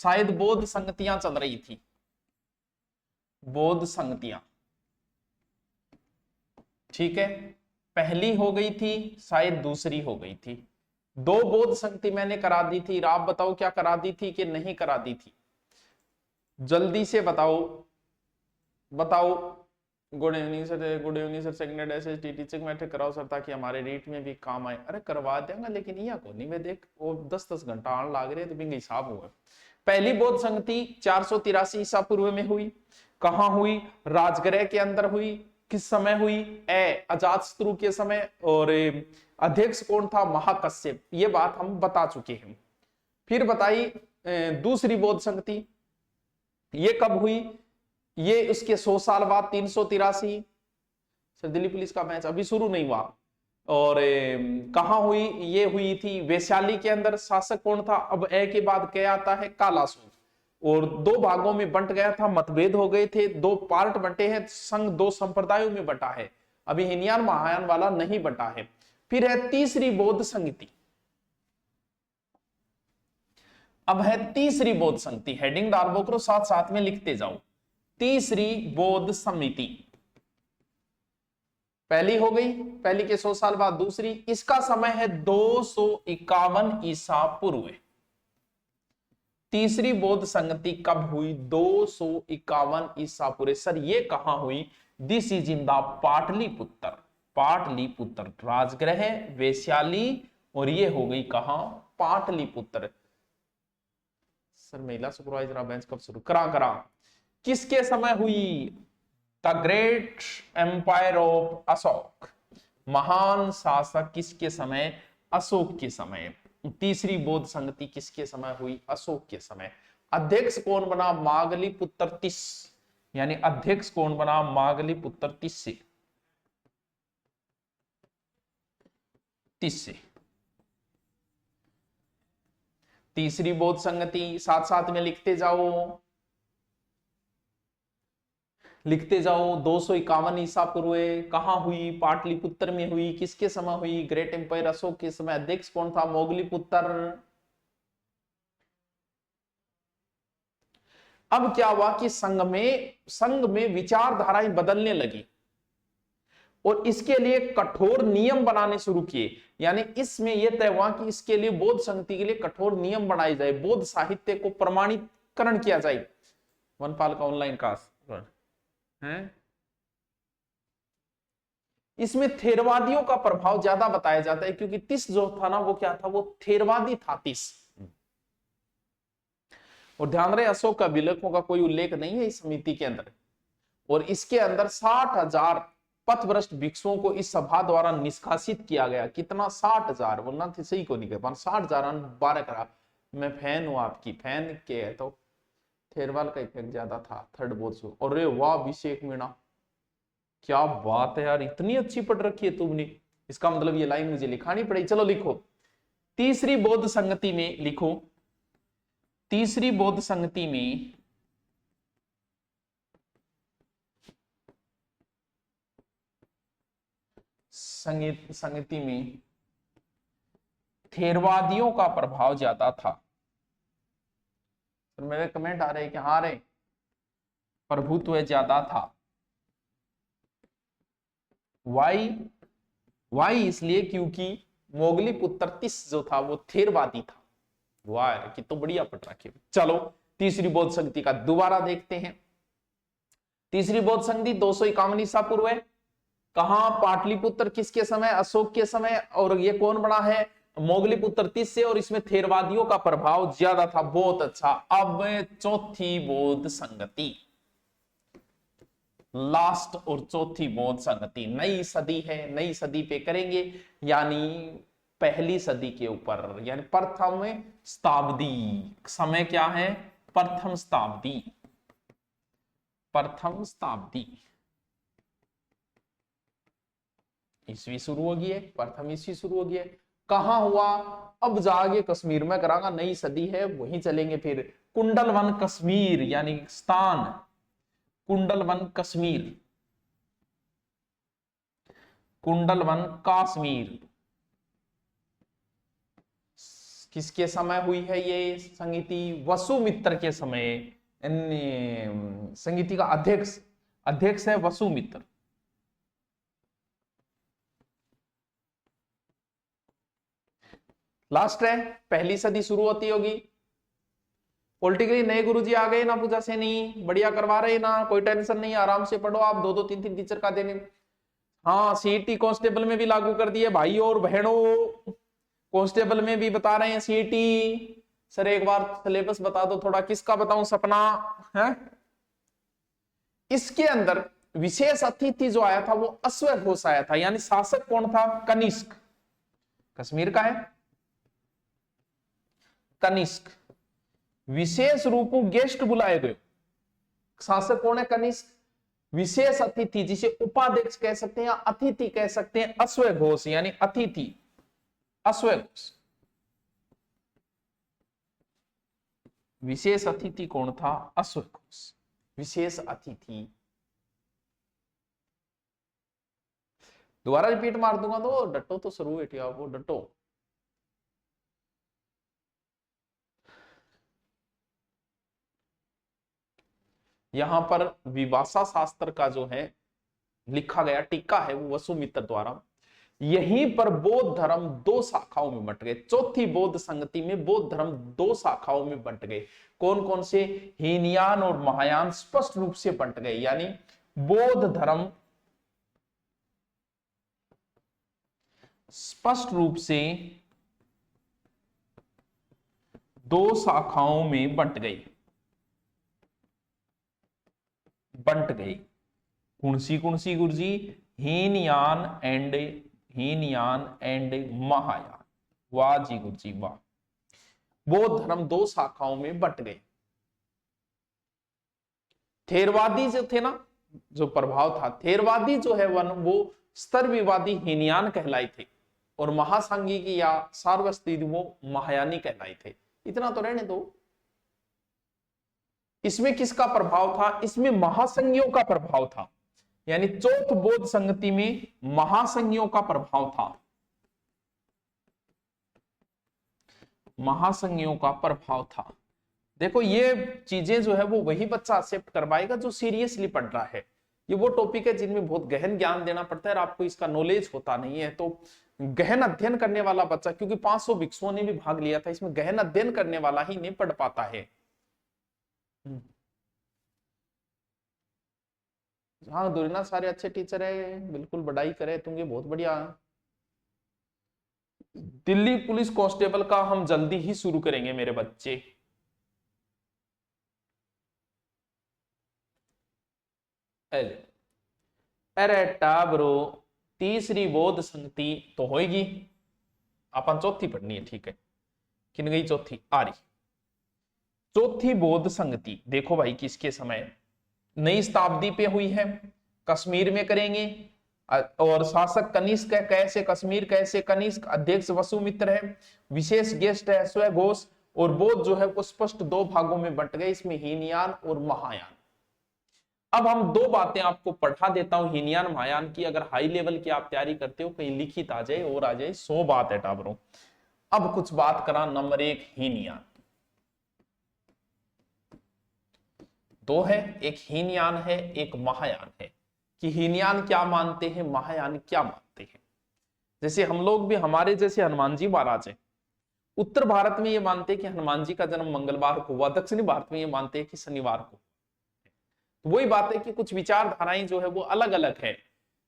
शायद बौद्ध संगतियां चल रही थी, बौद्ध संगतियां, ठीक है। पहली हो गई थी, शायद दूसरी हो गई थी। दो बौद्ध संगति मैंने करा दी थी, आप बताओ क्या करा दी थी कि नहीं करा दी थी, जल्दी से बताओ बताओ। Good evening sir, good evening sir, second SST teaching matric कराओ सर, ताकि हमारे रीट में भी काम आए। अरे करवा देंगे, लेकिन यहाँ को नहीं, मैं देख वो 10-10 घंटा आने लाग रहे तो भी हिसाब हुआ। पहली बौद्ध संगति 483 ईसा पूर्व में हुई। कहां हुई? राजगृह के अंदर हुई। किस समय हुई? अजातशत्रु के समय। और अध्यक्ष कौन था? महाकश्यप। ये बात हम बता चुके हैं। फिर बताई दूसरी बौद्ध संगति, ये कब हुई? ये उसके 100 साल बाद 383। सर दिल्ली पुलिस का मैच अभी शुरू नहीं हुआ। और कहां हुई? ये हुई थी वैशाली के अंदर। शासक कौन था? अब के बाद क्या आता है? कालासुर। और दो भागों में बंट गया था, मतभेद हो गए थे, दो पार्ट बंटे हैं, संघ दो संप्रदायों में बटा है, अभी हिनयान महायान वाला नहीं बटा है। फिर है तीसरी बौद्ध संगति। अब है तीसरी बौद्ध संगति, हेडिंग डाल करो, साथ साथ में लिखते जाओ। तीसरी बौद्ध समिति, पहली हो गई, पहली के 100 साल बाद दूसरी। इसका समय है 251 ईसा पूर्व। तीसरी बौद्ध संगति कब हुई? 251 ईसा पूर्व। सर ये कहां हुई? This is in the Pataliputra. Pataliputra, Rajgriha, Vaishali, और ये हो गई कहां? पाटलिपुत्र। सर महिला सुपरवाइजर बेंच कब शुरू करा? किसके समय हुई? The great empire of Ashok. महान शासक किसके समय? अशोक के समय। तीसरी बौद्ध संगति किसके समय हुई? अशोक के समय। अध्यक्ष कौन बना? मागलीपुत्र तीस, यानी अध्यक्ष कौन बना? मागलीपुत्र तीस से। तीसरी बौद्ध संगति, साथ साथ में लिखते जाओ, लिखते जाओ। 251 ईसा पूर्व कहां हुई? पाटलिपुत्र में हुई। किसके समय हुई? ग्रेट एम्पायर अशोक के समय। अध्यक्ष कौन था? मोगलीपुत्र। अब क्या हुआ कि संघ में विचारधाराएं बदलने लगी, और इसके लिए कठोर नियम बनाने शुरू किए। यानी इसमें यह तय हुआ कि इसके लिए बौद्ध संगति के लिए कठोर नियम बनाए जाए, बौद्ध साहित्य को प्रमाणीकरण किया जाए। वनपाल का ऑनलाइन क्लास है। इसमें थेरवादियों का प्रभाव ज्यादा बताया जाता है, क्योंकि तीस जो था ना, वो क्या था? वो थेरवादी था, तीस। और ध्यान रहे, अशोक का अभिलेखों का कोई उल्लेख नहीं है इस समिति के अंदर। और इसके अंदर 60,000 पथभ्रष्ट भिक्षुओं को इस सभा द्वारा निष्कासित किया गया। कितना? 60,000। बोलना थी सही को नहीं कह पा, 60,000 12 करा। मैं फैन हूं आपकी, फैन के है तो थेरवाल का इफेक्ट ज्यादा था, थर्ड बोर्ड। और रे वाह अभिषेक मीणा, क्या बात है यार, इतनी अच्छी पढ़ रखी है तुमने। इसका मतलब ये लाइन मुझे लिखानी पड़ेगी। चलो लिखो, तीसरी बौद्ध संगति में लिखो, तीसरी बौद्ध संगति में संगति में थेरवादियों का प्रभाव ज्यादा था। तो मेरे कमेंट आ रहे हैं कि हाँ रे, प्रभुत्व ज्यादा था। वाई इसलिए क्योंकि मोगली पुत्र तीस जो था वो थेरवादी था। वाह कि तो बढ़िया पढ़ रखे। चलो तीसरी बौद्ध संगति का दोबारा देखते हैं। तीसरी बौद्ध संगति 251 ईसा पूर्व है। कहां? पाटलिपुत्र। किसके समय? अशोक के समय। और ये कौन बना है? मोगलीपुत्र तीस से। और इसमें थेरवादियों का प्रभाव ज्यादा था। बहुत अच्छा। अब चौथी बौद्ध संगति, लास्ट और चौथी बौद्ध संगति, नई सदी है, नई सदी पे करेंगे, यानी पहली सदी के ऊपर, यानी प्रथम शताब्दी। समय क्या है? प्रथम शताब्दी। प्रथम शताब्दी ईस्वी शुरू हो गई है, प्रथम ईस्वी शुरू हो गया है। कहां हुआ? अब जाके कश्मीर में करांगा, नई सदी है, वहीं चलेंगे। फिर कुंडलवन कश्मीर, यानी स्थान कुंडलवन कश्मीर, कुंडलवन कश्मीर, किसके समय हुई है ये संगीति? वसुमित्र के समय। संगीति का अध्यक्ष है वसुमित्र। लास्ट है, पहली सदी शुरू होती होगी। पॉलिटिकली नए गुरुजी आ गए ना पूजा से, नहीं बढ़िया करवा रहे ना, कोई टेंशन नहीं, आराम से पढ़ो आप, 2-2 3-3 टीचर का देने। हाँ, सीईटी कांस्टेबल में भी लागू कर दिए भाई और बहनों, कांस्टेबल में भी बता रहे हैं सीईटी। सर एक बार सिलेबस बता दो थोड़ा, किसका बताऊं? सपना है। इसके अंदर विशेष अतिथि जो आया था वो अश्वघोष आया था, यानी शासक कौन था? कनिष्क, कश्मीर का है कनिष्क। विशेष रूप गेस्ट बुलाए गए, शासक कौन है? कनिष्क। विशेष अतिथि जिसे उपाध्यक्ष कह सकते हैं या अतिथि कह सकते हैं, अश्वघोष यानी अतिथि, अश्वघोष। विशेष अतिथि कौन था? अश्वघोष, विशेष अतिथि। दोबारा रिपीट मार दूंगा तो डटो तो शुरू बेटी, आप वो डटो। यहां पर विभाषा शास्त्र का जो है लिखा गया टीका है वो वसुमित्र द्वारा। यहीं पर बौद्ध धर्म 2 शाखाओं में बंट गए। चौथी बौद्ध संगति में बौद्ध धर्म 2 शाखाओं में बंट गए। कौन कौन से? हीनयान और महायान स्पष्ट रूप से बंट गए, यानी बौद्ध धर्म स्पष्ट रूप से 2 शाखाओं में बंट गई। कौन सी गुरुजी? हीनयान एंड महायान। वाह जी गुरुजी वाह। बौद्ध धर्म 2 शाखाओं में बंट गए। थेरवादी जो थे ना, जो प्रभाव था, थेरवादी जो है वो स्तरविवादी हीनयान कहलाए थे और महासांघिकी या सार्वस्तिक वो महायानी कहलाए थे। इतना तो रहने दो। इसमें किसका प्रभाव था? इसमें महासंघियों का प्रभाव था, यानी चौथ बौद्ध संगति में महासंघियों का प्रभाव था। महासंघियों का प्रभाव था। देखो ये चीजें जो है वो वही बच्चा एक्सेप्ट करवाएगा जो सीरियसली पढ़ रहा है। ये वो टॉपिक है जिनमें बहुत गहन ज्ञान देना पड़ता है और आपको इसका नॉलेज होता नहीं है। तो गहन अध्ययन करने वाला बच्चा, क्योंकि 500 भिक्षुओं ने भी भाग लिया था, इसमें गहन अध्ययन करने वाला ही नहीं पढ़ पाता है। हाँ दुर्ना सारे अच्छे टीचर है, बिल्कुल बड़ाई करे तुमगे, बहुत बढ़िया। दिल्ली पुलिस कांस्टेबल का हम जल्दी ही शुरू करेंगे मेरे बच्चे। अरे टाबरो, तीसरी बौद्ध संगति तो होगी, अपन चौथी पढ़नी है, ठीक है। किन गई चौथी? आ रही चौथी बौद्ध संगति। देखो भाई किसके समय? नई शताब्दी पे हुई है, कश्मीर में करेंगे और शासक कनिष्क है। कैसे कश्मीर, कैसे कनिष्क, अध्यक्ष वसुमित्र है, विशेष गेस्ट है अश्वघोष, और बौद्ध जो है वो स्पष्ट 2 भागों में बंट गए, इसमें हीनयान और महायान। अब हम 2 बातें आपको पढ़ा देता हूं हीनयान महायान की, अगर हाई लेवल की आप तैयारी करते हो, कहीं लिखित आ जाए और आ जाए, 100 बात है टाबरों। अब कुछ बात करा। नंबर 1 हीनयान। 2 है, एक हीनयान है, एक महायान है। कि हीनयान क्या मानते हैं, महायान क्या मानते हैं। जैसे हम लोग भी, हमारे जैसे हनुमान जी महाराज है, उत्तर भारत में ये मानते हैं कि हनुमान जी का जन्म मंगलवार को हुआ, दक्षिणी भारत में ये मानते हैं कि शनिवार को। तो वही बात है कि कुछ विचारधाराएं जो है वो अलग अलग है।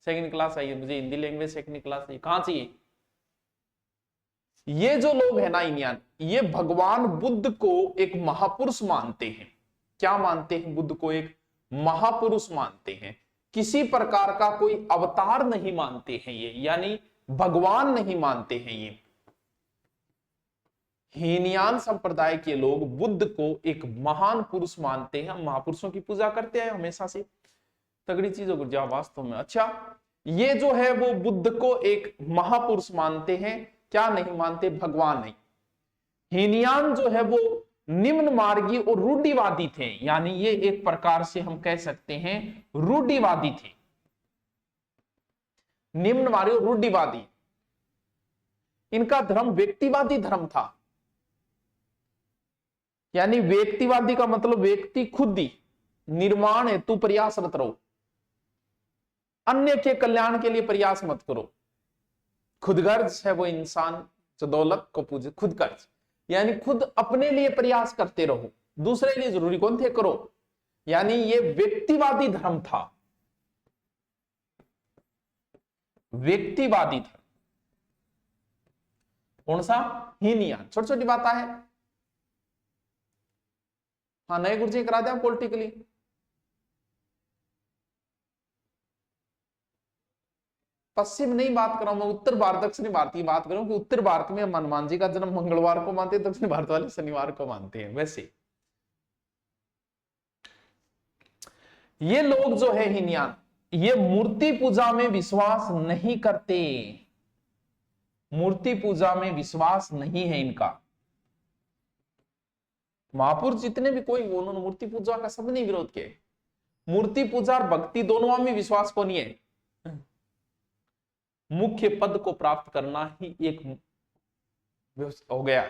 सेकंड क्लास आई मुझे हिंदी लैंग्वेज, सेकंड क्लास आई कहां चाहिए। ये जो लोग है ना हीनयान, ये भगवान बुद्ध को एक महापुरुष मानते हैं। क्या मानते हैं? बुद्ध को एक महापुरुष मानते हैं, किसी प्रकार का कोई अवतार नहीं मानते हैं ये, यानी भगवान नहीं मानते हैं ये। हीनयान संप्रदाय के लोग बुद्ध को एक महान पुरुष मानते हैं। महापुरुषों की पूजा करते हैं हमेशा से, तगड़ी चीजों को जा वास्तव में। अच्छा, ये जो है वो बुद्ध को एक महापुरुष मानते हैं, क्या नहीं मानते? भगवान नहीं। हीनयान जो है वो निम्न मार्गी और रूढ़िवादी थे, यानी ये एक प्रकार से हम कह सकते हैं रूढ़िवादी थे। निम्न मार्गी और रूढ़िवादी। इनका धर्म व्यक्तिवादी धर्म था, यानी व्यक्तिवादी का मतलब व्यक्ति खुद ही निर्माण हेतु प्रयासरत रहो, अन्य के कल्याण के लिए प्रयास मत करो। खुदगर्ज है वो इंसान जो दौलत को पूजे। खुदगर्ज यानी खुद अपने लिए प्रयास करते रहो, दूसरे लिए जरूरी कौन थे करो। यानी ये व्यक्तिवादी धर्म था, व्यक्तिवादी धर्म। कौन सा? हीनयान। छोटी छोटी बात है। हाँ, नए गुरुजी करा दिया पॉलिटिकली। पश्चिम नहीं बात कर रहा हूं मैं, उत्तर भारत दक्षिण भारत की बात करूं कि उत्तर भारत में हनुमान जी का जन्म मंगलवार को मानते हैं, दक्षिण भारत वाले शनिवार को मानते हैं। वैसे ये लोग जो है हीनयान, ये मूर्ति पूजा में विश्वास नहीं करते, मूर्ति पूजा में विश्वास नहीं है इनका। महापुरुष जितने भी कोई, उन्होंने मूर्ति पूजा का सबने विरोध किया। मूर्ति पूजा और भक्ति दोनों में विश्वास को नहीं है। मुख्य पद को प्राप्त करना ही एक हो गया।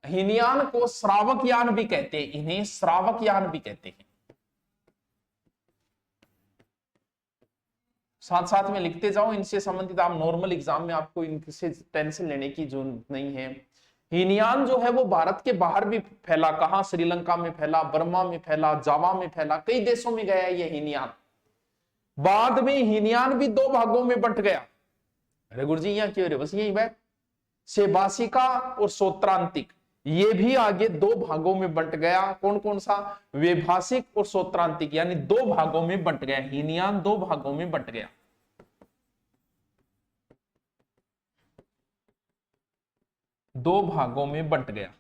हीनयान को श्रावक यान भी कहते हैं, इन्हें श्रावक यान भी कहते हैं। साथ साथ में लिखते जाओ, इनसे संबंधित आप नॉर्मल एग्जाम में आपको इनसे टेंशन लेने की जरूरत नहीं है। हीनयान जो है वो भारत के बाहर भी फैला, कहां? श्रीलंका में फैला, बर्मा में फैला, जावा में फैला, कई देशों में गया ये हीनयान। बाद में हीनयान भी दो भागों में बंट गया। अरे गुरुजी यहां क्यों रहे? बस यही बात, सेबासिका और सोत्रांतिक, ये भी आगे दो भागों में बंट गया। कौन कौन सा? वेभाषिक और सोत्रांतिक, यानी दो भागों में बंट गया। हीनयान दो भागों में बंट गया। दो भागों में बंट गया।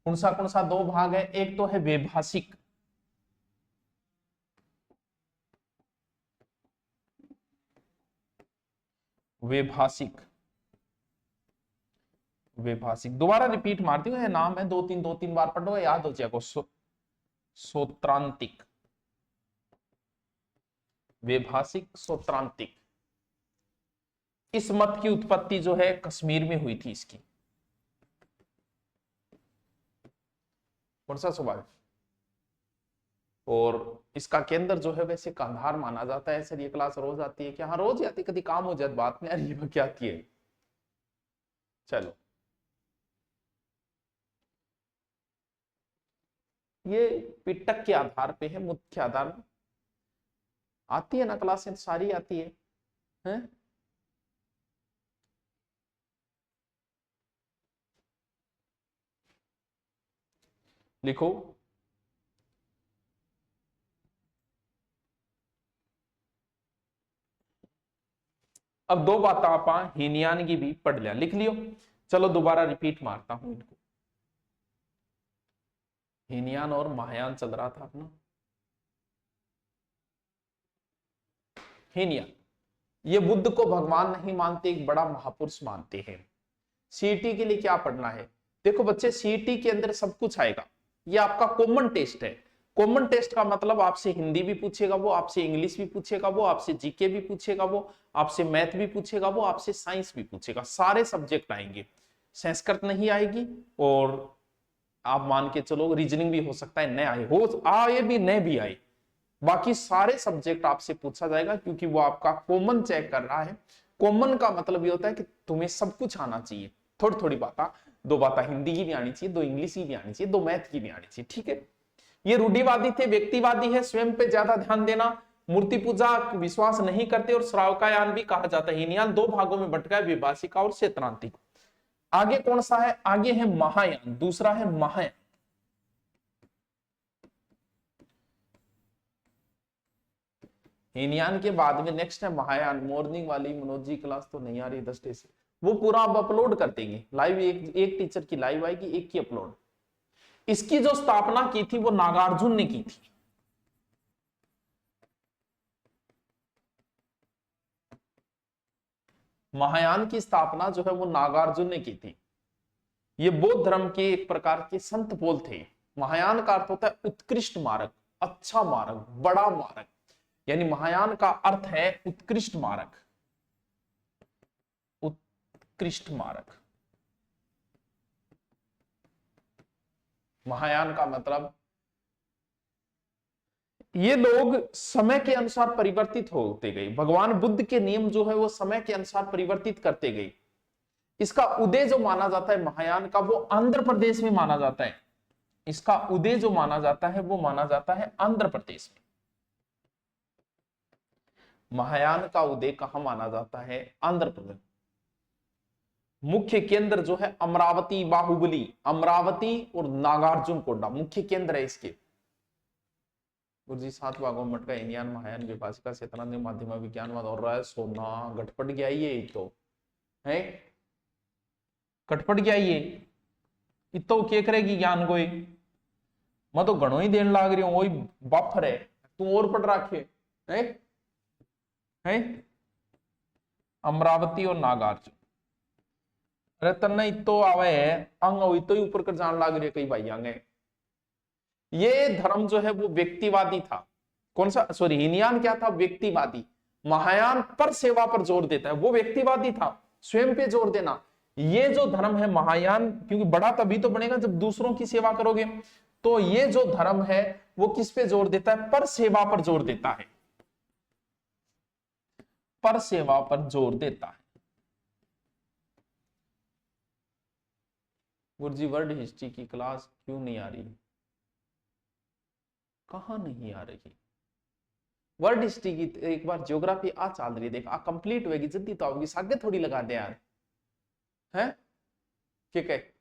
कौन सा दो भाग है? एक तो है वेभाषिक, वेभाषिक, वेभाषिक। दोबारा रिपीट मारती हूँ, नाम है, दो तीन बार पढ़ो, याद हो जाएगा। सोत्रांतिक, वेभाषिक, सोत्रांतिक। इस मत की उत्पत्ति जो है कश्मीर में हुई थी इसकी। कौन सा स्वभाव? और इसका केंद्र जो है वैसे कंधार माना जाता है। सर ये क्लास रोज आती है क्या? हाँ रोज आती, कभी काम हो जाए बात में, यार ये क्या आती है। चलो, ये पिटक के आधार पे है, मुख्य आधार में आती है ना क्लासें, सारी आती है? लिखो, अब दो बात आप हीनयान की भी पढ़ लिया, लिख लियो। चलो दोबारा रिपीट मारता हूं इनको। हीनयान और महायान चल रहा था अपना। हीनयान ये बुद्ध को भगवान नहीं मानते, एक बड़ा महापुरुष मानते हैं। सीईटी के लिए क्या पढ़ना है? देखो बच्चे, सीईटी के अंदर सब कुछ आएगा। ये आपका कॉमन टेस्ट है। कॉमन टेस्ट का मतलब आपसे हिंदी भी पूछेगा वो, आपसे इंग्लिश भी पूछेगा वो, आपसे जीके भी पूछेगा वो, आपसे मैथ भी पूछेगा वो, आपसे साइंस भी पूछेगा। सारे सब्जेक्ट आएंगे। संस्कृत नहीं आएगी, और आप मान के चलो रीजनिंग भी हो सकता है न आए, हो आए भी न भी आए, बाकी सारे सब्जेक्ट आपसे पूछा जाएगा, क्योंकि वो आपका कॉमन चेक कर रहा है। कॉमन का मतलब ये होता है कि तुम्हें सब कुछ आना चाहिए, थोड़ी थोड़ी बात, दो बात हिंदी की भी आनी चाहिए, दो इंग्लिश की भी आनी चाहिए, दो मैथ की भी आनी चाहिए। ठीक है, ये रूढ़िवादी थे, व्यक्तिवादी है, स्वयं पे ज्यादा ध्यान देना, मूर्ति पूजा विश्वास नहीं करते, और श्रावकायान भी कहा जाता है। हीनयान दो भागों में बट गया, विभाषिका और क्षेत्रांतिक। आगे कौन सा है? आगे है महायान, दूसरा है महायान। हीनयान के बाद में नेक्स्ट है महायान। मॉर्निंग वाली मनोज जी क्लास तो नहीं आ रही 10 डे से, वो पूरा आप अपलोड कर देंगे लाइव, एक टीचर की लाइव आएगी, एक की अपलोड। इसकी जो स्थापना की थी वो नागार्जुन ने की थी। महायान की स्थापना जो है वो नागार्जुन ने की थी। ये बौद्ध धर्म के एक प्रकार के संत बोल थे। महायान का अर्थ होता है उत्कृष्ट मार्ग, अच्छा मार्ग, बड़ा मार्ग, यानी महायान का अर्थ है उत्कृष्ट मार्ग, उत्कृष्ट मार्ग। महायान का मतलब ये लोग समय के अनुसार परिवर्तित होते गए। भगवान बुद्ध के नियम जो है वो समय के अनुसार परिवर्तित करते गए। इसका उदय जो माना जाता है महायान का, वो आंध्र प्रदेश में माना जाता है। इसका उदय जो माना जाता है वो माना जाता है आंध्र प्रदेश में। महायान का उदय कहां माना जाता है? आंध्र प्रदेश। मुख्य केंद्र जो है अमरावती, बाहुबली, अमरावती और नागार्जुन कोंडा मुख्य केंद्र है इसके। गुरुजी 7 भागों में मटका हिनयान महायान विभाषिका क्षेत्रांत माध्यम विज्ञानवाद और रहा है सोना घटपट गया ये तो है, घटपट गया ये तो क्या करेगी ज्ञान को? मैं तो घणो ही देन लाग रही हूं, वही बाफर है तू और पढ़ रखे है अमरावती और नागार्जुन। अरे तन्ने इतो आवे है अंग इतो ही ऊपर कर जान लाग रही है कई भाई आगे। ये धर्म जो है वो व्यक्तिवादी था। कौन सा? सॉरी, हीनयान क्या था? व्यक्तिवादी। महायान पर सेवा पर जोर देता है, वो व्यक्तिवादी था, स्वयं पे जोर देना। ये जो धर्म है महायान, क्योंकि बड़ा तभी तो बनेगा जब दूसरों की सेवा करोगे, तो ये जो धर्म है वो किस पे जोर देता है? पर सेवा पर जोर देता है, पर सेवा पर जोर देता है। गुरुजी वर्ल्ड हिस्ट्री की क्लास क्यों नहीं आ रही? कहां नहीं आ रही? वर्ल्ड हिस्ट्री की एक बार ज्योग्राफी आ चल रही, देख आ कंप्लीट होगी जल्दी तो आओगी, सागे थोड़ी लगा दे यार है। ठीक है,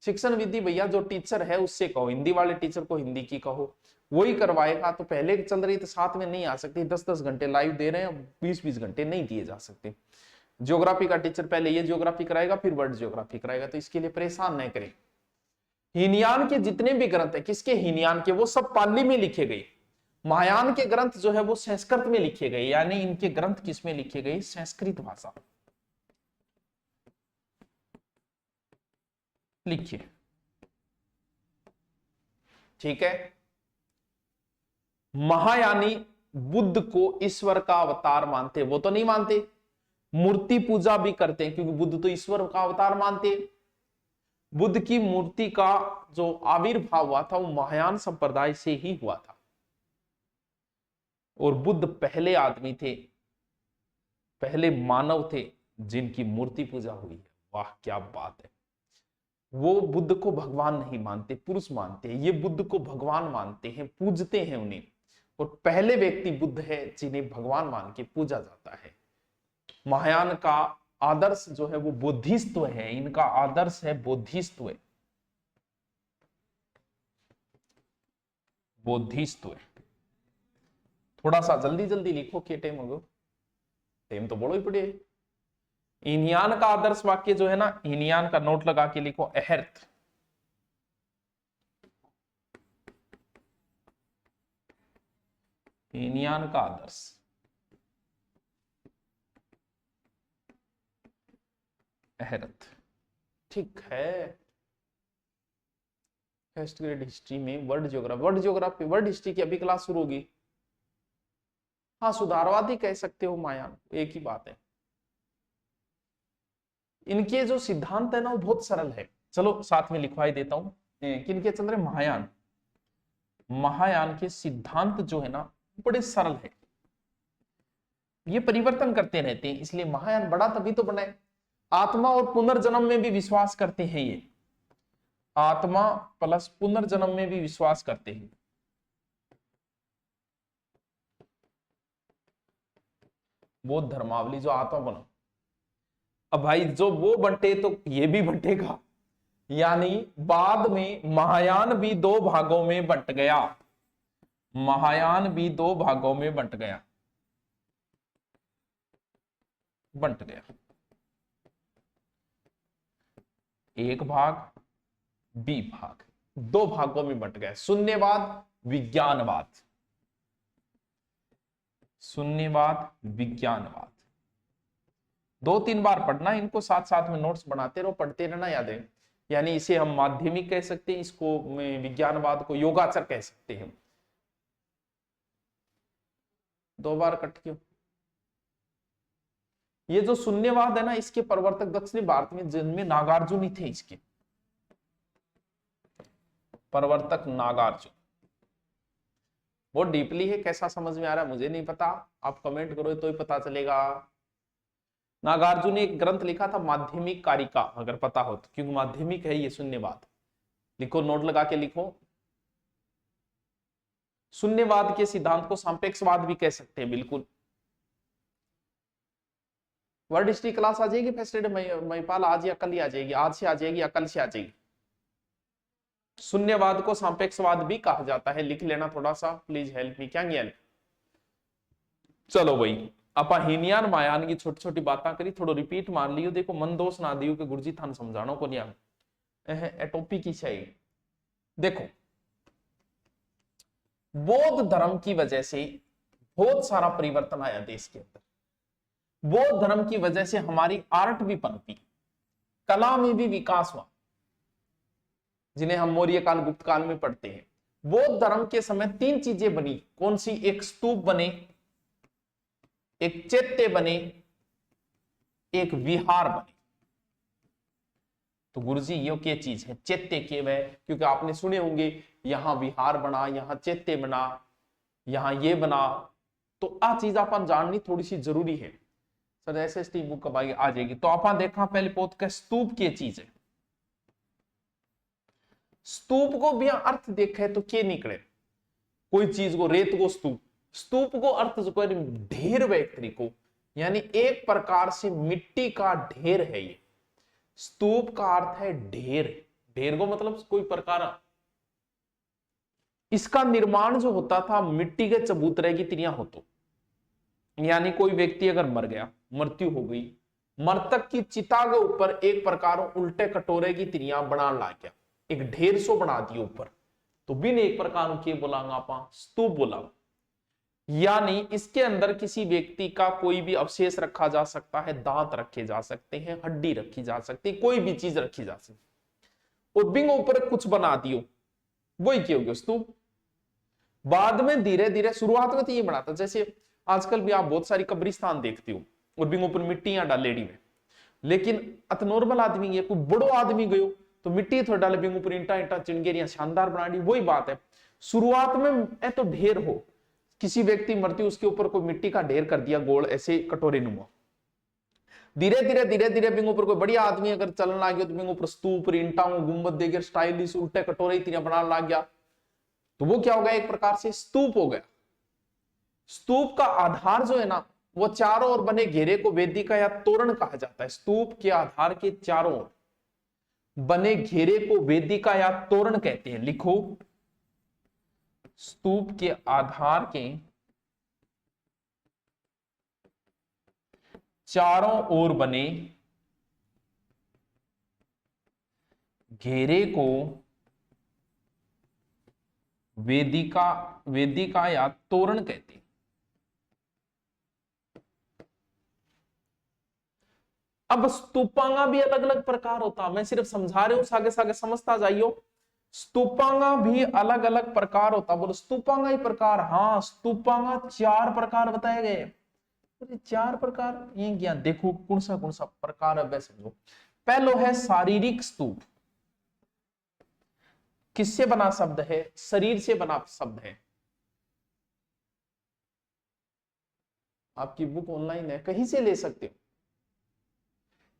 शिक्षण विधि भैया जो टीचर है उससे कहो, हिंदी वाले टीचर को हिंदी की कहो, वही करवाएगा। तो पहले चल रही तो साथ में नहीं आ सकती, 10-10 घंटे लाइव दे रहे हैं, 20-20 घंटे नहीं दिए जा सकते। ज्योग्राफी का टीचर पहले ये ज्योग्राफी कराएगा फिर वर्ल्ड ज्योग्राफी कराएगा, तो इसके लिए परेशान नहीं करें। हीनयान के जितने भी ग्रंथ है, किसके? हीनयान के, वो सब पाली में लिखे गए। महायान के ग्रंथ जो है वो संस्कृत में लिखे गए, यानी इनके ग्रंथ किस में लिखे गए? संस्कृत भाषा लिखिए। ठीक है, महायानी बुद्ध को ईश्वर का अवतार मानते, वो तो नहीं मानते। मूर्ति पूजा भी करते हैं क्योंकि बुद्ध तो ईश्वर का अवतार मानते। बुद्ध की मूर्ति का जो आविर्भाव हुआ था वो महायान संप्रदाय से ही हुआ था, और बुद्ध पहले आदमी थे, पहले मानव थे जिनकी मूर्ति पूजा हुई है। वाह क्या बात है। वो बुद्ध को भगवान नहीं मानते, पुरुष मानते हैं। ये बुद्ध को भगवान मानते हैं, पूजते हैं उन्हें, और पहले व्यक्ति बुद्ध है जिन्हें भगवान मान के पूजा जाता है। महायान का आदर्श जो है वो बुद्धिस्त्व है, इनका आदर्श है बुद्धिस्त्व, बुद्धिस्त्व। थोड़ा सा जल्दी जल्दी लिखो के टेम हो, टेम तो बड़ो ही पड़े। हीनयान का आदर्श वाक्य जो है ना, हीनयान का नोट लगा के लिखो, अहर्थ। हीनयान का आदर्श, अहर्थ। ठीक है, फर्स्ट ग्रेड हिस्ट्री में वर्ल्ड ज्योग्राफी, वर्ल्ड हिस्ट्री की अभी क्लास शुरू होगी। हाँ, सुधारवादी कह सकते हो महायान, एक ही बात है। इनके जो सिद्धांत है ना वो बहुत सरल है। चलो साथ में लिखवाई देता हूं किनके चल रहे। महायान, महायान के सिद्धांत जो है ना बड़े सरल है, ये परिवर्तन करते रहते हैं, इसलिए महायान बड़ा तभी तो बना है। आत्मा और पुनर्जन्म में भी विश्वास करते हैं ये, आत्मा प्लस पुनर्जन्म में भी विश्वास करते हैं। बौद्ध धर्मावली जो आत्मा बना, अब भाई जो वो बंटे तो ये भी बंटेगा, यानी बाद में महायान भी 2 भागों में बंट गया, महायान भी 2 भागों में बंट गया, बंट गया। एक भाग, बी भाग, 2 भागों में बंट गया। शून्यवाद, विज्ञानवाद, शून्यवाद, विज्ञानवाद। 2-3 बार पढ़ना, इनको साथ साथ में नोट्स बनाते रहो, पढ़ते रहना, याद है। यानी इसे हम माध्यमिक कह सकते हैं, इसको विज्ञानवाद को योगाचर कह सकते हैं। 2 बार कट क्यों? ये जो शून्यवाद है ना, इसके प्रवर्तक दक्षिणी भारत में जिनमें नागार्जुन ही थे। इसके प्रवर्तक नागार्जुन। बहुत डीपली है, कैसा समझ में आ रहा है मुझे नहीं पता, आप कमेंट करो तो ही पता चलेगा। नागार्जुन ने एक ग्रंथ लिखा था माध्यमिक कारिका, अगर पता हो तो, क्योंकि माध्यमिक है ये शून्यवाद। लिखो, नोट लगा के लिखो। शून्यवाद के सिद्धांत को सापेक्षवाद भी कह सकते हैं, बिल्कुल। वर्ड हिस्ट्री क्लास आ जाएगी फर्स्ट एड महिपाल, आज या कल ही आ जाएगी, आज से आ जाएगी या कल से आ जाएगी। शून्यवाद को सापेक्षवाद भी कहा जाता है, लिख लेना थोड़ा सा, प्लीज हेल्प मी। क्या हेल्प? चलो भाई, अपा हीनयान मायान की छोटी छोटी बातें करी, थोड़ा रिपीट मान लियो। देखो, मन दोष ना दियो कि गुरुजी थान समझानो को नहीं आ टॉपिक ही चाहिए। देखो, बौद्ध धर्म की वजह से बहुत सारा परिवर्तन आया देश के अंदर। बौद्ध धर्म की वजह से हमारी आर्ट भी पनपी, कला में भी विकास हुआ, जिन्हें हम मौर्य काल गुप्त काल में पढ़ते हैं। बौद्ध धर्म के समय 3 चीजें बनी। कौन सी? एक स्तूप बने, एक चैत्य बने, एक विहार बने। तो गुरुजी ये क्या चीज है? चैत्य के वह, क्योंकि आपने सुने होंगे यहां विहार बना, यहां चैत्य बना, यहां ये बना। तो आ चीज अपन जाननी थोड़ी सी जरूरी है। सर SST बुक कब आएगी? आ जाएगी। तो अपन देखा पहले पोत का स्तूप की चीज है। स्तूप को भी अर्थ देखे तो क्या निकले? कोई चीज को, रेत को स्तूप, स्तूप को अर्थ जो ढेर व्यक्ति को, यानी एक प्रकार से मिट्टी का ढेर है ये। स्तूप का अर्थ है ढेर। ढेर को मतलब कोई प्रकार, इसका निर्माण जो होता था मिट्टी के चबूतरे की तिरियां होतो। यानी कोई व्यक्ति अगर मर गया, मृत्यु हो गई, मृतक की चिता के ऊपर एक प्रकार उल्टे कटोरे की तिरियां बना ला गया, एक ढेर सो बना दिया ऊपर, तो बिन एक प्रकार के बोलांगा आपा स्तूप बोला। यानी इसके अंदर किसी व्यक्ति का कोई भी अवशेष रखा जा सकता है, दांत रखे जा सकते हैं, हड्डी रखी जा सकती है, कोई भी चीज रखी जा सकती है। और बिंग ऊपर कुछ बना दियो, वही क्या हो गया स्तूप। बाद में धीरे धीरे, शुरुआत में तो ये बनाता, जैसे आजकल भी आप बहुत सारी कब्रिस्तान देखते हो और बिंग ऊपर मिट्टियां डालेड़ी में, लेकिन अत नॉर्मल आदमी है, कोई बड़ो आदमी गयो तो मिट्टी थोड़ा डाले, बिंग ऊपर ईंटा ईंटा चिनगेरियां शानदार बना दी। वही बात है, शुरुआत में ए तो ढेर हो, किसी व्यक्ति मरती उसके ऊपर कोई मिट्टी का ढेर कर दिया गोल ऐसे कटोरे नुमा। धीरे धीरे धीरे धीरे बिंग ऊपर कोई बढ़िया आदमी अगर चलने लग गया तो बिंग ऊपर स्तूप, ईंटा, गुंबद देकर स्टाइलिश उल्टे कटोरे तिरियां बनाने लग गया, तो वो क्या हो गया? एक प्रकार से स्तूप हो गया। स्तूप का आधार जो है ना, वो चारों ओर बने घेरे को वेदिका या तोरण कहा जाता है। स्तूप के आधार के चारों ओर बने घेरे को वेदिका या तोरण कहते हैं। लिखो, स्तूप के आधार के चारों ओर बने घेरे को वेदिका या तोरण कहते हैं। अब स्तूपांगा भी अलग अलग प्रकार होता, मैं सिर्फ समझा रहा हूं, सागे सागे समझता जाइयो। स्तूपांगा भी अलग अलग प्रकार होता। बोलो स्तूपांगा ही प्रकार? हाँ, स्तूपांगा 4 प्रकार बताए गए। 4 प्रकार ये ज्ञान देखो, कौन सा प्रकार है वैसे समझो। पहलो है शारीरिक स्तूप। किससे बना शब्द है? शरीर से बना शब्द है। आपकी बुक ऑनलाइन है, कहीं से ले सकते हो।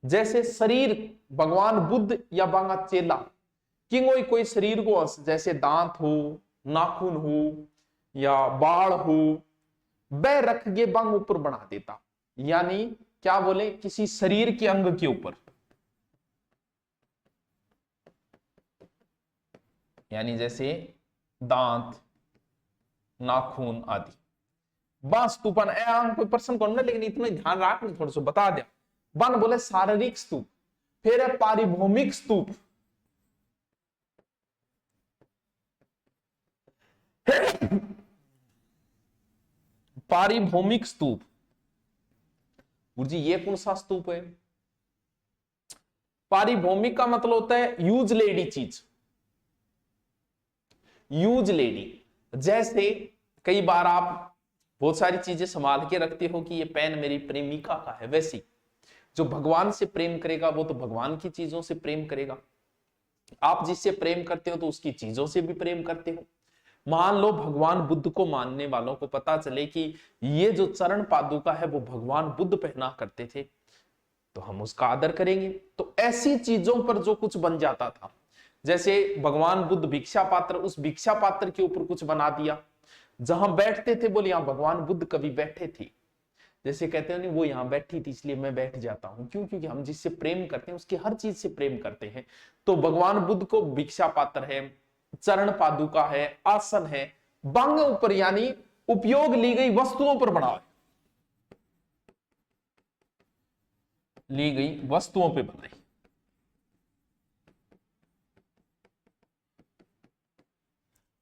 जैसे शरीर, भगवान बुद्ध या बांगा चेला कि कोई शरीर को जैसे दांत हो, नाखून हो या बाल हो, वह रख के बंग ऊपर बना देता। यानी क्या बोले? किसी शरीर के अंग के ऊपर, यानी जैसे दांत, नाखून आदि। बस स्तूपन कोई पर्सन को ना, लेकिन इतना ध्यान रख, थोड़ा सा बता दिया। वन बोले शारीरिक स्तूप। फिर है पारिभौमिक स्तूप। पारिभौमिक स्तूप, गुरुजी ये कौन सा स्तूप है? पारिभौमिक का मतलब होता है यूज लेडी चीज। यूज लेडी, जैसे कई बार आप बहुत सारी चीजें संभाल के रखते हो कि ये पेन मेरी प्रेमिका का है, वैसी जो भगवान से प्रेम करेगा वो तो भगवान की चीजों से प्रेम करेगा। आप जिससे प्रेम करते हो तो उसकी चीजों से भी प्रेम करते हो। मान लो भगवान बुद्ध को मानने वालों को पता चले कि ये जो चरण पादुका है वो भगवान बुद्ध पहना करते थे, तो हम उसका आदर करेंगे। तो ऐसी चीजों पर जो कुछ बन जाता था, जैसे भगवान बुद्ध भिक्षा पात्र, उस भिक्षा पात्र के ऊपर कुछ बना दिया, जहां बैठते थे बोले यहां भगवान बुद्ध कभी बैठे थे, जैसे कहते हैं नहीं वो यहां बैठी थी इसलिए मैं बैठ जाता हूं। क्यों? क्योंकि हम जिससे प्रेम करते हैं उसकी हर चीज से प्रेम करते हैं। तो भगवान बुद्ध को भिक्षा पात्र है, चरण पादुका है, आसन है, बांग ऊपर यानी उपयोग ली गई वस्तुओं पर बना है, ली गई वस्तुओं पे बनाई।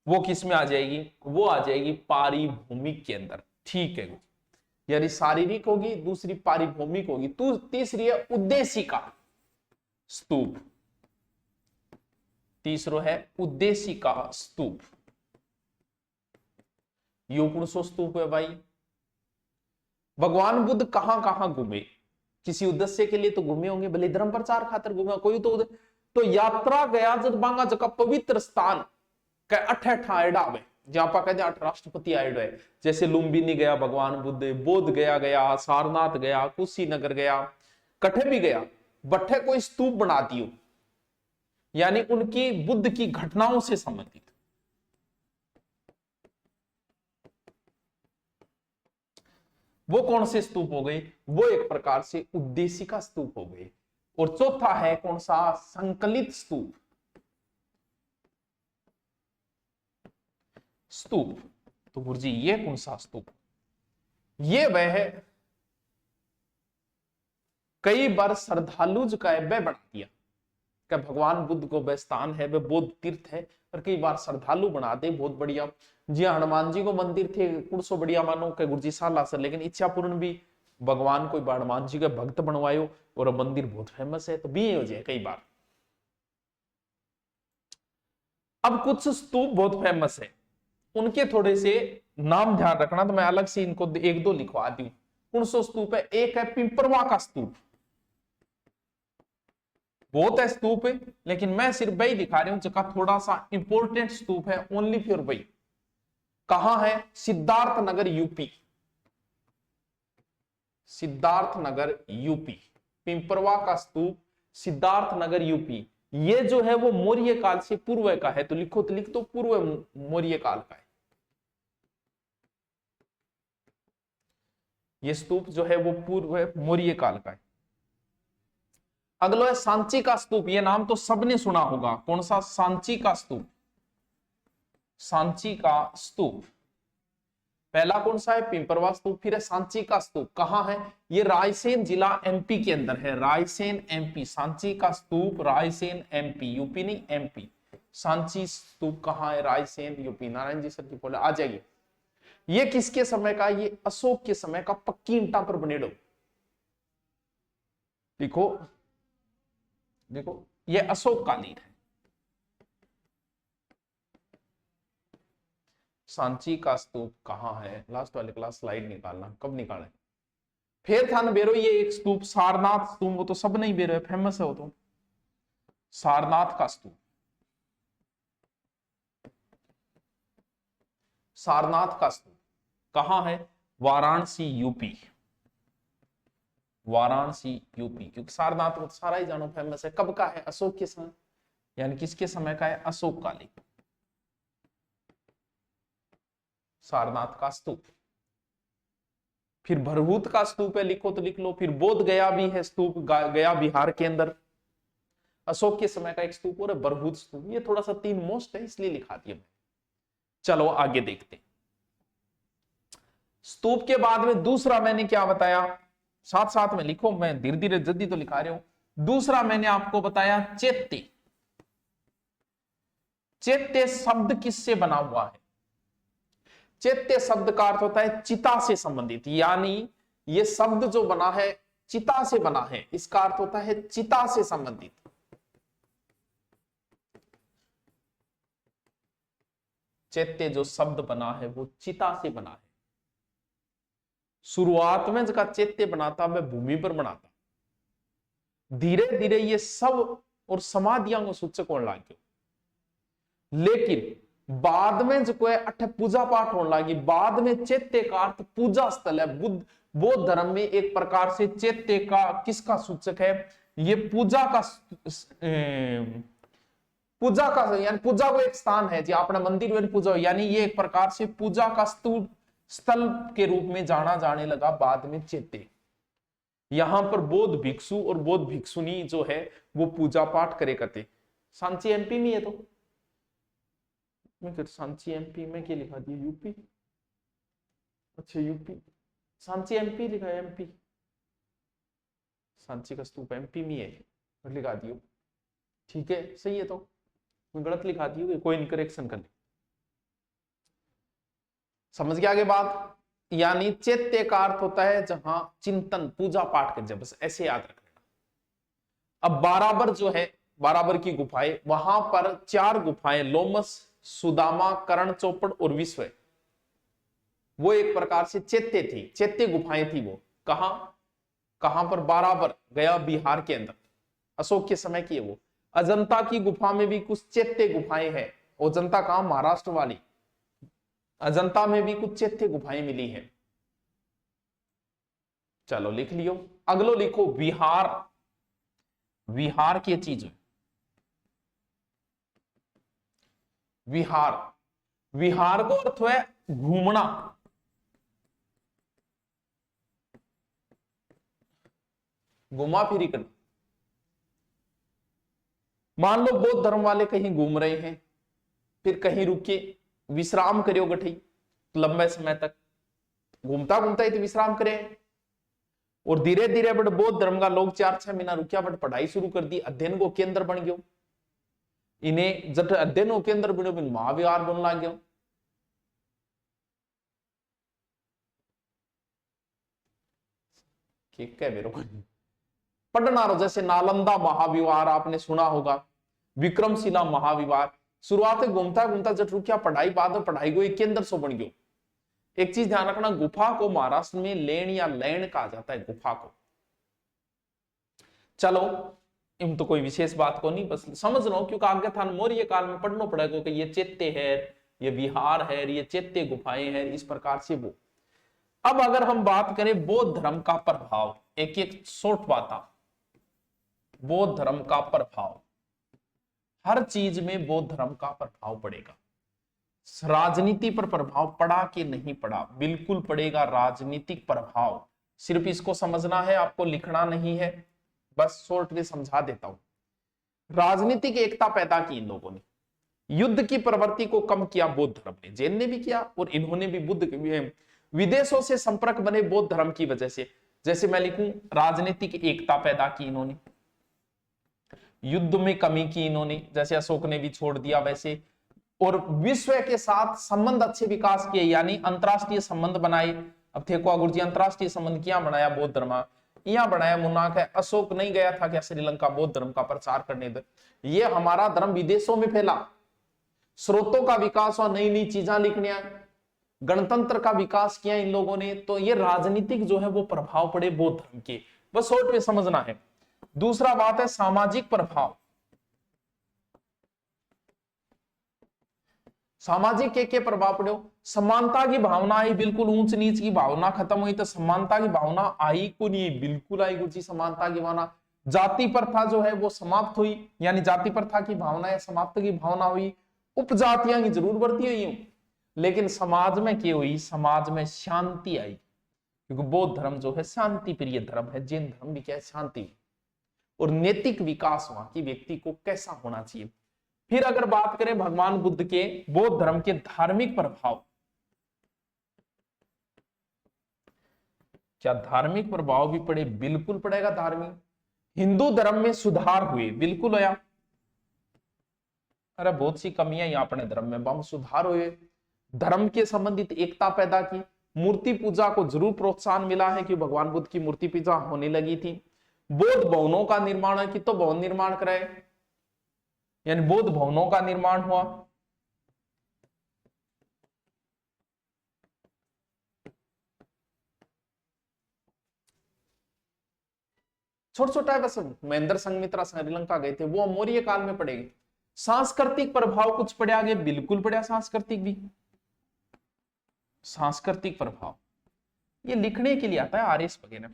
वो किस में आ जाएगी? वो आ जाएगी पारिभौमिक के अंदर। ठीक है, यानी शारीरिक होगी, दूसरी पारिभौमिक होगी, तो तीसरी है उद्देशिका स्तूप। तीसरो है उद्देशिका स्तूप। योपुरुषो स्तूप है भाई। भगवान बुद्ध कहां कहां घूमे? किसी उद्देश्य के लिए तो घूमे होंगे, भले धर्म प्रचार खातर घूमे, कोई तो यात्रा गया जब बांगा जगह पवित्र स्थान अठ आयडा में, जहां पर कहते हैं 8 राष्ट्रपति आयडो है। जैसे लुम्बिनी गया भगवान बुद्ध, बोध गया, सारनाथ गया, कुशीनगर गया, कठे भी गया, बट्ठे कोई स्तूप बना दियो, यानी उनकी बुद्ध की घटनाओं से संबंधित। वो कौन से स्तूप हो गए? वो एक प्रकार से उद्देशिका स्तूप हो गए। और चौथा है कौन सा? संकलित स्तूप। स्तूप तो गुरुजी ये कौन सा स्तूप? ये वह है, कई बार श्रद्धालु जो का वह बना दिया कि भगवान बुद्ध को वह स्थान है, वह बौद्ध तीर्थ है, और कई बार श्रद्धालु बना दे, बहुत बढ़िया। जी हनुमान जी को मंदिर थे कुछ बढ़िया मानो के गुरुजी साला सर, लेकिन इच्छा पूर्ण भी भगवान को हनुमान जी का भक्त बनवायो और मंदिर बहुत फेमस है, तो भी हो जाए कई बार। अब कुछ स्तूप बहुत फेमस है, उनके थोड़े से नाम ध्यान रखना, तो मैं अलग से इनको 1-2 लिखवा दूं। कौन सा स्तूप है? एक है पिंपरवा का स्तूप। बहुत है स्तूप है, लेकिन मैं सिर्फ वही दिखा रही हूं जगह थोड़ा सा इंपॉर्टेंट स्तूप है, ओनली फॉर वही। कहां है? सिद्धार्थ नगर यूपी। सिद्धार्थ नगर यूपी, पिंपरवा का स्तूप, सिद्धार्थ नगर यूपी। ये जो है वो मौर्य काल से पूर्व का है, तो लिखो तो लिख दो पूर्व मौर्य काल का है। ये स्तूप जो है वो पूर्व मौर्य काल का है। अगला है सांची का स्तूप। ये नाम तो सबने सुना होगा। कौन सा? सांची का स्तूप। सांची का स्तूप पहला कौन सा है? पिंपरवा स्तूप। फिर है सांची का स्तूप। कहां है? ये रायसेन जिला एमपी के अंदर है, रायसेन एमपी। सांची का स्तूप रायसेन एमपी, यूपी नहीं एमपी। सांची स्तूप कहां है? रायसेन यूपी। नारायण जी सर की बोले आ जाइए। ये किसके समय का? ये अशोक के समय का, पक्की ईंटा पर बनेड़ो। देखो देखो ये अशोक कालीन है। सांची का स्तूप कहां है? लास्ट वाले क्लास स्लाइड निकालना, कब निकाले? फिर था बेरो ये एक स्तूप सारनाथ स्तूप, वो तो सब नहीं बेरो है, फेमस है वो तो। सारनाथ का स्तूप, सारनाथ का स्तूप कहां है? वाराणसी यूपी। वाराणसी यूपी, क्योंकि सारनाथ तो सारा ही जानो फेमस है। कब का है? अशोक के समय, यानी किसके समय का है? अशोक कालीन। सारनाथ का स्तूप। फिर भरभूत का स्तूप है, लिखो तो लिख लो। फिर बोध गया भी है स्तूप, गया बिहार के अंदर, अशोक के समय का एक स्तूप। और भरभूत स्तूप, ये थोड़ा सा 3 मोस्ट है इसलिए लिखा दिया। चलो आगे देखते हैं। स्तूप के बाद में दूसरा मैंने क्या बताया? साथ साथ में लिखो, मैं धीरे धीरे जल्दी तो लिखा रहा हूं। दूसरा मैंने आपको बताया चैत्य। चैत्य शब्द किससे बना हुआ है? चैत्य शब्द का अर्थ होता है चिता से संबंधित, यानी ये शब्द जो बना है चिता से बना है, इसका अर्थ होता है चिता से संबंधित। चैत्य जो शब्द बना है वो चिता से बना है। शुरुआत में जब चैत्य बनाता वह भूमि पर बनाता, धीरे धीरे ये सब और समाधियां को सूचक होने लग गयो। लेकिन बाद में जो है अठ पूजा पाठ होने लगी, बाद में चैत्य का अर्थ पूजा स्थल है। बुद्ध बौद्ध धर्म में एक प्रकार से चैत्य का किसका सूचक है, ये पूजा का यानी पूजा को एक स्थान है जी, अपना मंदिर में पूजा, यानी ये एक प्रकार से पूजा का स्थल के रूप में जाना जाने लगा बाद में चैत्य। यहां पर बौद्ध भिक्षु और बौद्ध भिक्षुनी जो है वो पूजा पाठ करे करते। सांची एमपी में है, तो मैं सांची एमपी में क्या लिखा दिया, यूपी, अच्छा यूपी, सांची एमपी लिखा है, एमपी, सांची का स्तूप एमपी में है लिखा दियो, ठीक है सही है, तो गलत लिखा दी, कोई नहीं करेक्शन कर ले, समझ गया आगे बात। यानी चैत्य का अर्थ होता है जहां चिंतन पूजा पाठ कर जाए, बस ऐसे याद रखना। अब बाराबर जो है, बाराबर की गुफाएं, वहां पर 4 गुफाएं, लोमस, सुदामा, कर्ण चौपड़ और विश्व, वो एक प्रकार से चैत्य थी, चैत्य गुफाएं थी। वो कहां पर, बाराबर, गया बिहार के अंदर, अशोक के समय की है वो। अजंता की गुफा में भी कुछ चैत्य गुफाएं हैं, अजंता कहां, महाराष्ट्र वाली, अजंता में भी कुछ चैत्य गुफाएं मिली हैं। चलो लिख लियो, अगलो लिखो विहार, विहार की चीज है, विहार, विहार को अर्थ है घूमना, घुमा फिरी करना। मान लो बौद्ध धर्म वाले कहीं घूम रहे हैं, फिर कहीं रुके, विश्राम करियो गठई लंबे समय तक, घूमता घूमता ही तो विश्राम करे, और धीरे धीरे बट बौद्ध धर्म का लोग 4-6 महीना रुकिया, बट पढ़ाई शुरू कर दी, अध्ययन को केंद्र बन गयो। इन्हें जब अध्ययन को केंद्र बनो, महाविहार बनने लग गयो। ठीक है मेरे को पढ़ना रहो, जैसे नालंदा महाविहार आपने सुना होगा, विक्रमशिला महाविहार, शुरुआत में घूमता घूमता जब रुकिया पढ़ाई, बाद में पढ़ाई को एक केंद्र सो बन गयो। एक चीज ध्यान रखना, गुफा को महाराष्ट्र में लेन या लैन कहा जाता है, गुफा को। चलो इन तो कोई विशेष बात को नहीं, बस समझ लो, क्योंकि आगे था मौर्य काल में पढ़ना पड़ेगा कि ये चैत्य है, ये विहार है, ये चैत्य गुफाएं हैं, इस प्रकार से वो। अब अगर हम बात करें बौद्ध धर्म का प्रभाव, एक एक शॉर्ट बात, बौद्ध धर्म का प्रभाव, हर चीज में बौद्ध धर्म का प्रभाव पड़ेगा। राजनीति पर प्रभाव पड़ा कि नहीं पड़ा, बिल्कुल पड़ेगा राजनीतिक प्रभाव। सिर्फ इसको समझना है, आपको लिखना नहीं है, बस शॉर्ट में समझा देता हूं। राजनीतिक एकता पैदा की इन लोगों ने, युद्ध की प्रवृत्ति को कम किया बौद्ध धर्म ने, जैन ने भी किया और इन्होंने भी। बुद्ध विदेशों से संपर्क बने बौद्ध धर्म की वजह से, जैसे मैं लिखूं राजनीतिक एकता पैदा की इन्होंने, युद्ध में कमी की इन्होंने, जैसे अशोक ने भी छोड़ दिया वैसे, और विश्व के साथ संबंध अच्छे विकास किए, यानी अंतरराष्ट्रीय संबंध बनाए। अब देखो गुरु जी, अंतरराष्ट्रीय संबंध क्या बनाया बौद्ध धर्म, यहां बनाया मुनाक है। अशोक नहीं गया था क्या श्रीलंका बौद्ध धर्म का प्रचार करने दे, ये हमारा धर्म विदेशों में फैला, स्रोतों का विकास और नई नई चीजें लिखनिया, गणतंत्र का विकास किया इन लोगों ने, तो ये राजनीतिक जो है वो प्रभाव पड़े बौद्ध धर्म के, बस शॉर्ट में समझना है। दूसरा बात है सामाजिक प्रभाव, सामाजिक के प्रभाव पड़े, समानता की भावना आई, बिल्कुल ऊंच नीच की भावना खत्म हुई, तो समानता की भावना आई को नहीं, बिल्कुल आई गुरुजी समानता की भावना। जाति प्रथा जो है वो समाप्त हुई, यानी जाति प्रथा की भावना है, समाप्त की भावना हुई, उपजातियां की जरूर बढ़ती हुई, लेकिन समाज में क्या हुई, समाज में शांति आई, क्योंकि बौद्ध धर्म जो है शांति प्रिय धर्म है, जैन धर्म भी क्या है, शांति। और नैतिक विकास हुआ कि व्यक्ति को कैसा होना चाहिए। फिर अगर बात करें भगवान बुद्ध के बौद्ध धर्म के धार्मिक प्रभाव, क्या धार्मिक प्रभाव भी पड़े, बिल्कुल पड़ेगा धार्मिक। हिंदू धर्म में सुधार हुए, बिल्कुल होया, अरे बहुत सी कमियां यहाँ अपने धर्म में, बहुत सुधार हुए। धर्म के संबंधित एकता पैदा की, मूर्ति पूजा को जरूर प्रोत्साहन मिला है कि भगवान बुद्ध की मूर्ति पूजा होने लगी थी। बौद्ध भवनों का निर्माण है कि तो भवन निर्माण कराए, यानी बौद्ध भवनों का निर्माण हुआ। छोटा छोटा है बस। महेंद्र संघमित्रा श्रीलंका गए थे, वो मौर्य काल में पड़ेगी। सांस्कृतिक प्रभाव कुछ पड़े आगे, बिल्कुल पड़ा सांस्कृतिक भी। सांस्कृतिक प्रभाव ये लिखने के लिए आता है आरएस वगैरह,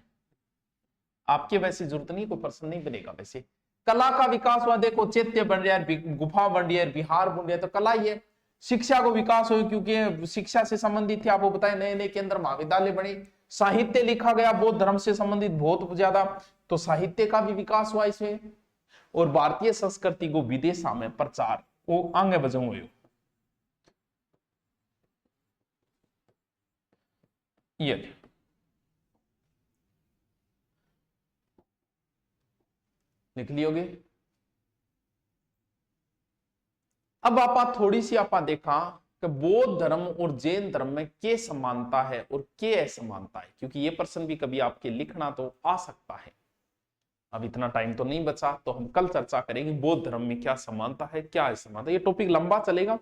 आपके वैसे जरूरत नहीं, कोई प्रश्न नहीं बनेगा वैसे। कला का विकास हुआ, देखो चैत्य बन रहा है, गुफा बन रही है, बिहार बन रहा है, तो कला ही है। शिक्षा को विकास हो, क्योंकि शिक्षा से संबंधित थी, आपको बताए नए नए केंद्र महाविद्यालय बने। साहित्य लिखा गया बौद्ध धर्म से संबंधित बहुत ज्यादा, तो साहित्य का भी विकास हुआ इसमें। और भारतीय संस्कृति को विदेशा में प्रचार वो आगे बजो हुए। ये लिख लियोगे। अब आप थोड़ी सी आप देखा कि बौद्ध धर्म और जैन धर्म में क्या समानता है और क्या असमानता है, क्योंकि ये प्रश्न भी कभी आपके लिखना तो आ सकता है। अब इतना टाइम तो नहीं बचा, तो हम कल चर्चा करेंगे बौद्ध धर्म में क्या समानता है क्या असमानता। ये टॉपिक लंबा चलेगा,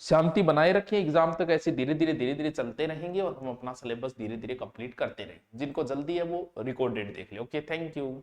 शांति बनाए रखिए, एग्जाम तक ऐसे धीरे धीरे चलते रहेंगे और हम अपना सिलेबस धीरे धीरे कंप्लीट करते रहेंगे। जिनको जल्दी है वो रिकॉर्डेड देख ले। Okay, thank you.